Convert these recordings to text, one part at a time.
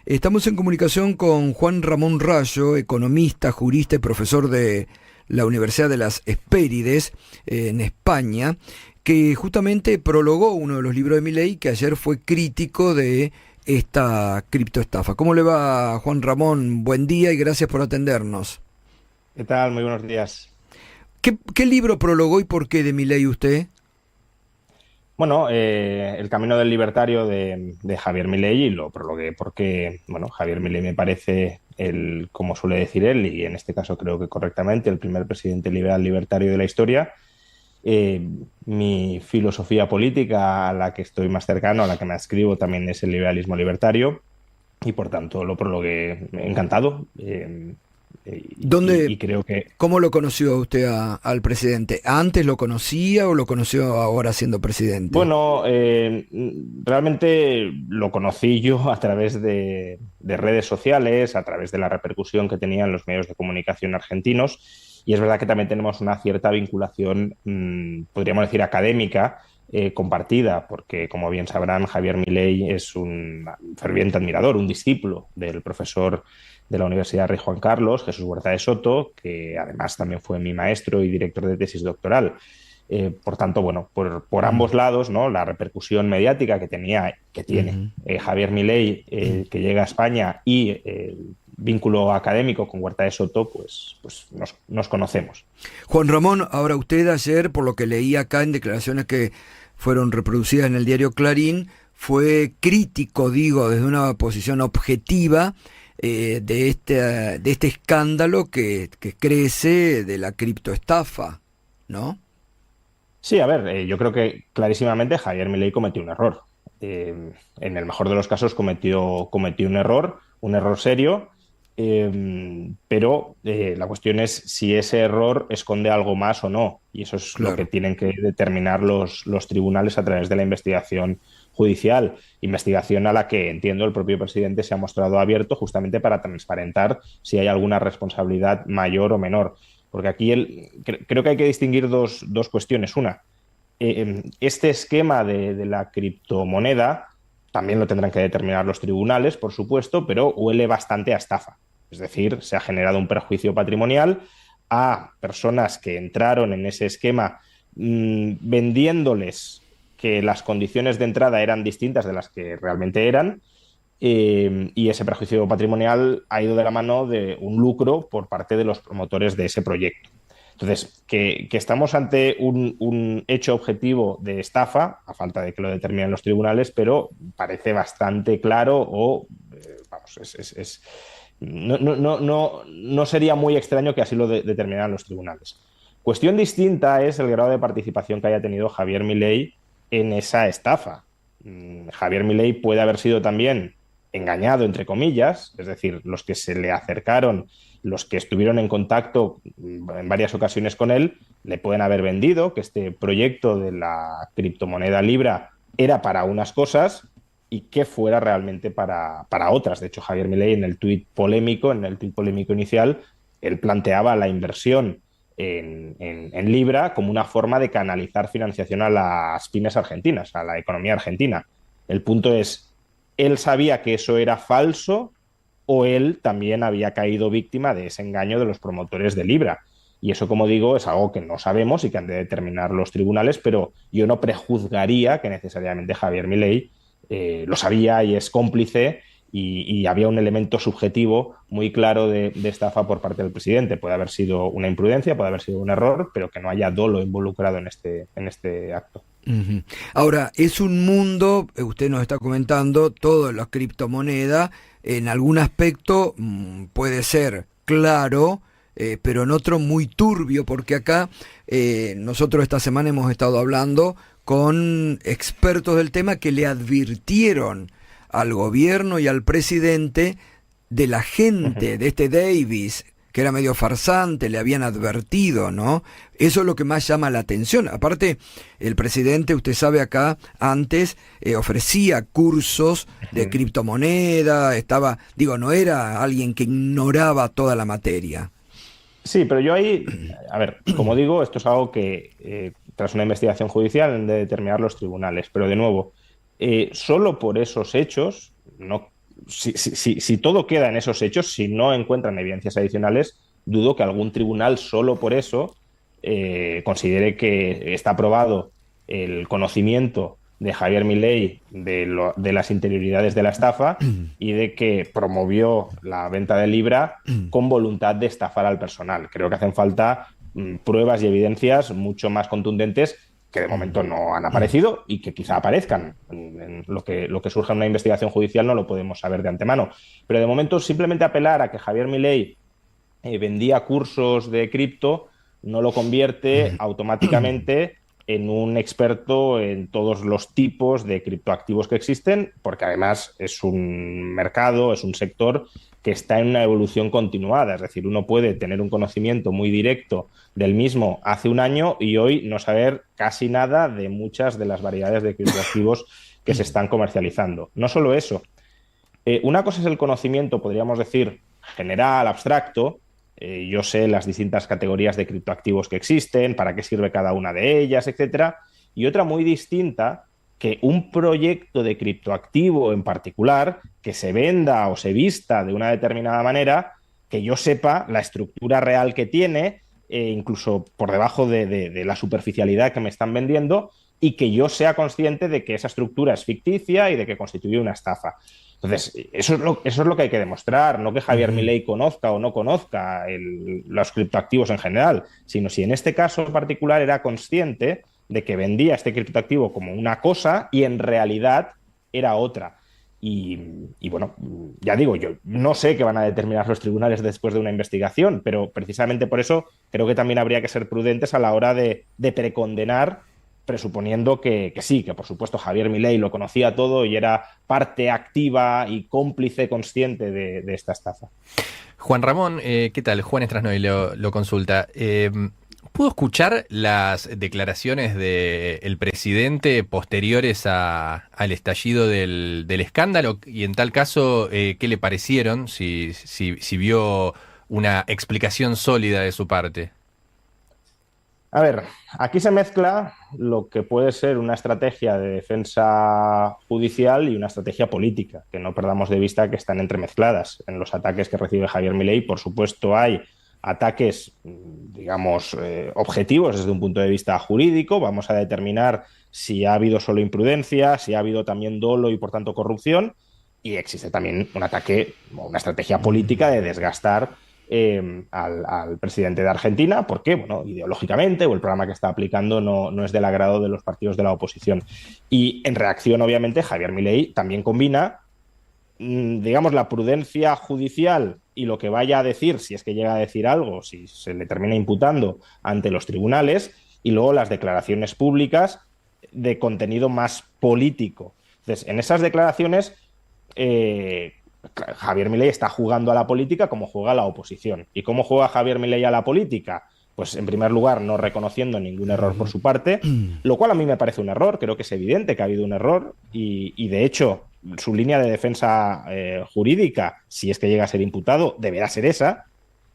Estamos en comunicación con Juan Ramón Rayo, economista, jurista y profesor de la Universidad de las Hespérides en España, que justamente prologó uno de los libros de Milei, que ayer fue crítico de esta criptoestafa. ¿Cómo le va, Juan Ramón? Buen día y gracias por atendernos. ¿Qué tal? Muy buenos días. ¿Qué libro prologó y por qué de Milei usted? Bueno, El camino del libertario de Javier Milei, y lo prologué porque, bueno, Javier Milei me parece como suele decir él, y en este caso creo que correctamente, el primer presidente liberal libertario de la historia. Eh, Mi filosofía política, a la que estoy más cercano, a la que me adscribo, también es el liberalismo libertario, y por tanto lo prologué encantado. ¿Dónde, Y creo que cómo lo conoció usted al presidente? ¿Antes lo conocía o lo conoció ahora siendo presidente? Bueno, realmente lo conocí yo a través de redes sociales, a través de la repercusión que tenían los medios de comunicación argentinos, y es verdad que también tenemos una cierta vinculación, podríamos decir, académica, compartida, porque como bien sabrán, Javier Milei es un ferviente admirador, un discípulo del profesor de la Universidad Rey Juan Carlos, Jesús Huerta de Soto, que además también fue mi maestro y director de tesis doctoral. Por tanto, bueno, por Mm, ambos lados, ¿no? La repercusión mediática que tenía, que tiene ujú. Javier Milei, que llega a España, y el vínculo académico con Huerta de Soto, pues nos conocemos. Juan Ramón, ahora usted ayer, por lo que leí acá en declaraciones que fueron reproducidas en el diario Clarín, fue crítico, digo, desde una posición objetiva de este escándalo que crece de la criptoestafa, ¿no? Sí, a ver, yo creo que clarísimamente Javier Milei cometió un error. En el mejor de los casos cometió un error serio, pero la cuestión es si ese error esconde algo más o no. Y eso es lo que Claro. tienen que determinar los tribunales a través de la investigación judicial. Investigación a la que, entiendo, el propio presidente se ha mostrado abierto justamente para transparentar si hay alguna responsabilidad mayor o menor. Porque aquí creo que hay que distinguir dos cuestiones. Una, este esquema de la criptomoneda también lo tendrán que determinar los tribunales, por supuesto, pero huele bastante a estafa. Es decir, se ha generado un perjuicio patrimonial a personas que entraron en ese esquema, vendiéndoles que las condiciones de entrada eran distintas de las que realmente eran, y ese perjuicio patrimonial ha ido de la mano de un lucro por parte de los promotores de ese proyecto. Entonces, que estamos ante un hecho objetivo de estafa, a falta de que lo determinen los tribunales, pero parece bastante claro o, vamos, no sería muy extraño que así lo determinaran los tribunales. Cuestión distinta es el grado de participación que haya tenido Javier Milei en esa estafa. Javier Milei puede haber sido también engañado, entre comillas, es decir, los que se le acercaron, los que estuvieron en contacto en varias ocasiones con él, le pueden haber vendido que este proyecto de la criptomoneda Libra era para unas cosas y que fuera realmente para otras. De hecho, Javier Milei en el tuit polémico inicial, él planteaba la inversión en Libra como una forma de canalizar financiación a las pymes argentinas, a la economía argentina. El punto es, ¿él sabía que eso era falso o él también había caído víctima de ese engaño de los promotores de Libra? Y eso, como digo, es algo que no sabemos y que han de determinar los tribunales, pero yo no prejuzgaría que necesariamente Javier Milei lo sabía y es cómplice, y había un elemento subjetivo muy claro de estafa por parte del presidente. Puede haber sido una imprudencia, puede haber sido un error, pero que no haya dolo involucrado en este acto. Ujú. Ahora, es un mundo, usted nos está comentando, todo la criptomoneda, en algún aspecto puede ser claro, pero en otro muy turbio, porque acá nosotros esta semana hemos estado hablando con expertos del tema que le advirtieron al gobierno y al presidente de la gente, de este Davis, que era medio farsante, le habían advertido, ¿no? Eso es lo que más llama la atención. Aparte, el presidente, usted sabe acá, antes ofrecía cursos de criptomoneda, estaba, digo, no era alguien que ignoraba toda la materia. Sí, pero yo ahí, a ver, como digo, esto es algo que tras una investigación judicial han de determinar los tribunales, pero de nuevo, solo por esos hechos, no, si todo queda en esos hechos, si no encuentran evidencias adicionales, dudo que algún tribunal solo por eso considere que está probado el conocimiento de Javier Milei de las interioridades de la estafa y de que promovió la venta de Libra con voluntad de estafar al personal. Creo que hacen falta pruebas y evidencias mucho más contundentes que de momento no han aparecido y que quizá aparezcan. En lo que surja en una investigación judicial no lo podemos saber de antemano. Pero de momento simplemente apelar a que Javier Milei vendía cursos de cripto no lo convierte automáticamente en un experto en todos los tipos de criptoactivos que existen, porque además es un mercado, es un sector que está en una evolución continuada. Es decir, uno puede tener un conocimiento muy directo del mismo hace un año y hoy no saber casi nada de muchas de las variedades de criptoactivos que se están comercializando. No solo eso. Una cosa es el conocimiento, podríamos decir, general, abstracto. Yo sé las distintas categorías de criptoactivos que existen, para qué sirve cada una de ellas, etcétera. Y otra muy distinta, que un proyecto de criptoactivo en particular, que se venda o se vista de una determinada manera, que yo sepa la estructura real que tiene, incluso por debajo de la superficialidad que me están vendiendo, y que yo sea consciente de que esa estructura es ficticia y de que constituye una estafa. Entonces, eso es lo que hay que demostrar, no que Javier Milei conozca o no conozca los criptoactivos en general, sino si en este caso en particular era consciente de que vendía este criptoactivo como una cosa y en realidad era otra. Y bueno, ya digo, yo no sé qué van a determinar los tribunales después de una investigación, pero precisamente por eso creo que también habría que ser prudentes a la hora de precondenar, presuponiendo que sí, que por supuesto Javier Milei lo conocía todo y era parte activa y cómplice consciente de esta estafa. Juan Ramón, ¿qué tal? Juan Estrasnoy lo consulta. ¿Pudo escuchar las declaraciones del presidente posteriores al estallido del escándalo? Y en tal caso, ¿qué le parecieron? Si vio una explicación sólida de su parte. A ver, aquí se mezcla lo que puede ser una estrategia de defensa judicial y una estrategia política, que no perdamos de vista que están entremezcladas. En los ataques que recibe Javier Milei, por supuesto, hay ataques, digamos, objetivos desde un punto de vista jurídico. Vamos a determinar si ha habido solo imprudencia, si ha habido también dolo y, por tanto, corrupción. Y existe también un ataque, una estrategia política de desgastar al presidente de Argentina, porque, bueno, ideológicamente o el programa que está aplicando no es del agrado de los partidos de la oposición. Y en reacción, obviamente, Javier Milei también combina, digamos, la prudencia judicial y lo que vaya a decir, si es que llega a decir algo, si se le termina imputando ante los tribunales, y luego las declaraciones públicas de contenido más político. Entonces, en esas declaraciones, Javier Milei está jugando a la política como juega a la oposición. ¿Y cómo juega Javier Milei a la política? Pues en primer lugar no reconociendo ningún error por su parte, lo cual a mí me parece un error, creo que es evidente que ha habido un error y de hecho su línea de defensa jurídica, si es que llega a ser imputado, deberá ser esa.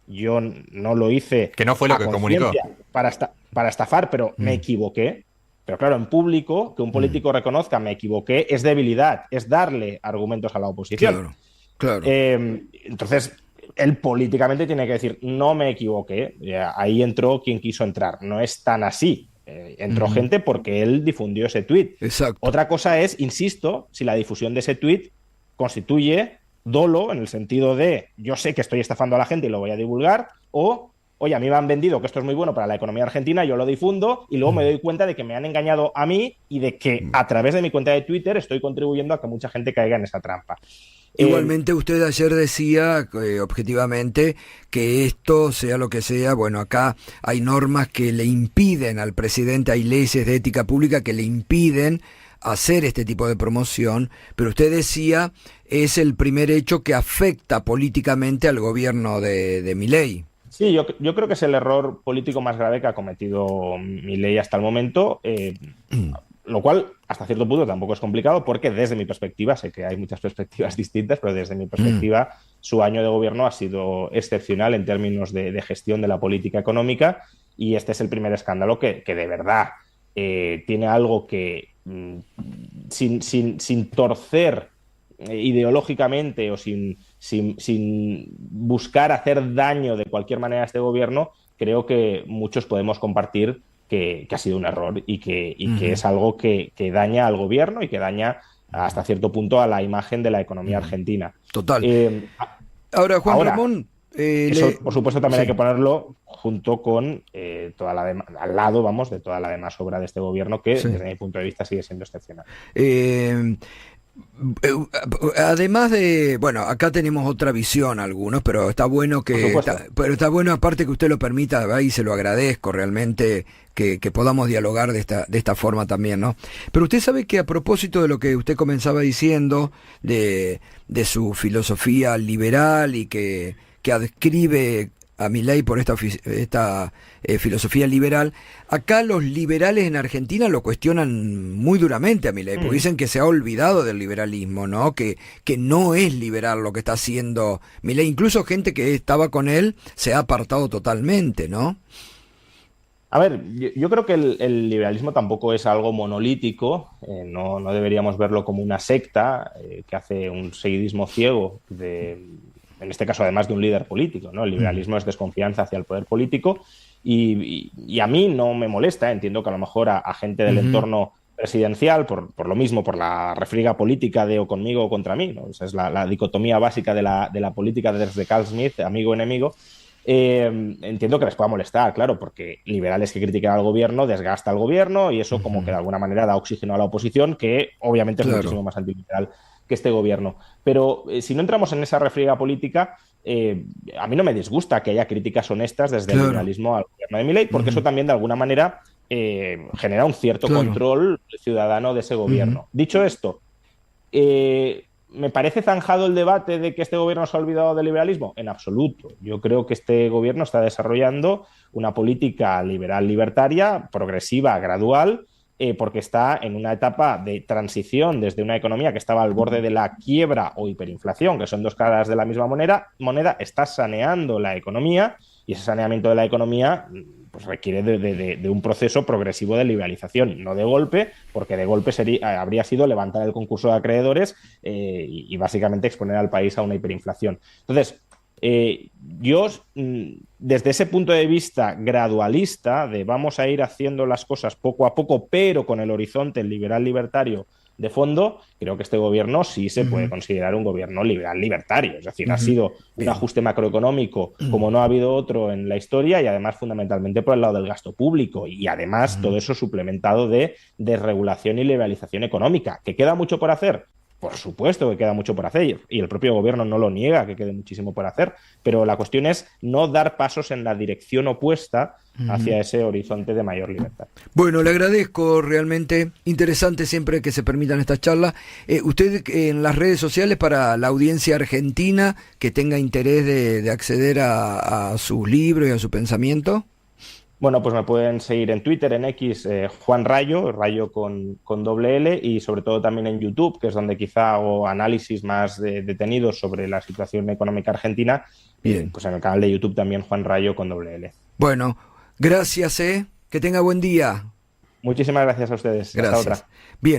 Yo no lo hice que no fue lo que comunicó para estafar, pero me equivoqué. Pero claro, en público, que un político reconozca me equivoqué es debilidad, es darle argumentos a la oposición. Claro. Entonces, él políticamente tiene que decir, no me equivoqué. Ahí entró quien quiso entrar. No es tan así. Entró gente porque él difundió ese tuit. Exacto. Otra cosa es, insisto, si la difusión de ese tuit constituye dolo en el sentido de yo sé que estoy estafando a la gente y lo voy a divulgar, o oye, a mí me han vendido que esto es muy bueno para la economía argentina, yo lo difundo y luego me doy cuenta de que me han engañado a mí y de que a través de mi cuenta de Twitter estoy contribuyendo a que mucha gente caiga en esa trampa. Igualmente usted ayer decía objetivamente que esto, sea lo que sea, bueno, acá hay normas que le impiden al presidente, hay leyes de ética pública que le impiden hacer este tipo de promoción, pero usted decía es el primer hecho que afecta políticamente al gobierno de Milei. Sí, yo creo que es el error político más grave que ha cometido Milei hasta el momento, lo cual hasta cierto punto tampoco es complicado porque desde mi perspectiva, sé que hay muchas perspectivas distintas, pero desde mi perspectiva su año de gobierno ha sido excepcional en términos de gestión de la política económica y este es el primer escándalo que de verdad tiene algo que sin torcer ideológicamente o sin buscar hacer daño de cualquier manera a este gobierno, creo que muchos podemos compartir que ha sido un error y que es algo que daña al gobierno y que daña hasta cierto punto a la imagen de la economía argentina. Total. Ahora, Juan Ramón... eso, por supuesto, también hay que ponerlo junto con al lado, vamos, de toda la demás obra de este gobierno que, desde mi punto de vista, sigue siendo excepcional. Además de, bueno, acá tenemos otra visión algunos, pero está bueno está bueno aparte que usted lo permita, y se lo agradezco realmente que podamos dialogar de esta forma también, ¿no? Pero usted sabe que a propósito de lo que usted comenzaba diciendo de su filosofía liberal y que adscribe a Milei por esta filosofía liberal, acá los liberales en Argentina lo cuestionan muy duramente a Milei, porque dicen que se ha olvidado del liberalismo, ¿no? Que no es liberal lo que está haciendo Milei. Incluso gente que estaba con él se ha apartado totalmente, ¿no? A ver, yo creo que el liberalismo tampoco es algo monolítico, no deberíamos verlo como una secta que hace un seguidismo ciego en este caso, además de un líder político, ¿no? El liberalismo es desconfianza hacia el poder político y a mí no me molesta. Entiendo que a lo mejor a gente del entorno presidencial, por lo mismo, por la refriega política de o conmigo o contra mí, ¿no? Esa es la dicotomía básica de la política desde Carl Smith, amigo-enemigo. Entiendo que les pueda molestar, claro, porque liberales que critican al gobierno desgasta al gobierno y eso como que de alguna manera da oxígeno a la oposición, que obviamente es muchísimo más antiliberal que este gobierno. Pero si no entramos en esa refriega política, a mí no me disgusta que haya críticas honestas desde el liberalismo al gobierno de Milei, porque eso también de alguna manera genera un cierto control ciudadano de ese gobierno. Dicho esto, ¿me parece zanjado el debate de que este gobierno se ha olvidado del liberalismo? En absoluto. Yo creo que este gobierno está desarrollando una política liberal libertaria, progresiva, gradual, porque está en una etapa de transición desde una economía que estaba al borde de la quiebra o hiperinflación, que son dos caras de la misma moneda, está saneando la economía y ese saneamiento de la economía pues requiere de un proceso progresivo de liberalización, no de golpe, porque de golpe habría sido levantar el concurso de acreedores y básicamente exponer al país a una hiperinflación. Entonces, yo, desde ese punto de vista gradualista, de vamos a ir haciendo las cosas poco a poco, pero con el horizonte liberal libertario de fondo, creo que este gobierno sí se puede considerar un gobierno liberal libertario. Es decir, ha sido un ajuste macroeconómico como no ha habido otro en la historia y además fundamentalmente por el lado del gasto público y además todo eso suplementado de desregulación y liberalización económica. ¿Que queda mucho por hacer? Por supuesto que queda mucho por hacer y el propio gobierno no lo niega, que quede muchísimo por hacer, pero la cuestión es no dar pasos en la dirección opuesta hacia ese horizonte de mayor libertad. Bueno, le agradezco, realmente interesante siempre que se permitan estas charlas. Usted en las redes sociales para la audiencia argentina que tenga interés de acceder a sus libros y a su pensamiento. Bueno, pues me pueden seguir en Twitter, en X, Juan Rayo, Rayo con doble L, y sobre todo también en YouTube, que es donde quizá hago análisis más detenidos sobre la situación económica argentina. Bien. Pues en el canal de YouTube también Juan Rayo con doble L. Bueno, gracias, que tenga buen día. Muchísimas gracias a ustedes. Gracias. Hasta otra. Bien.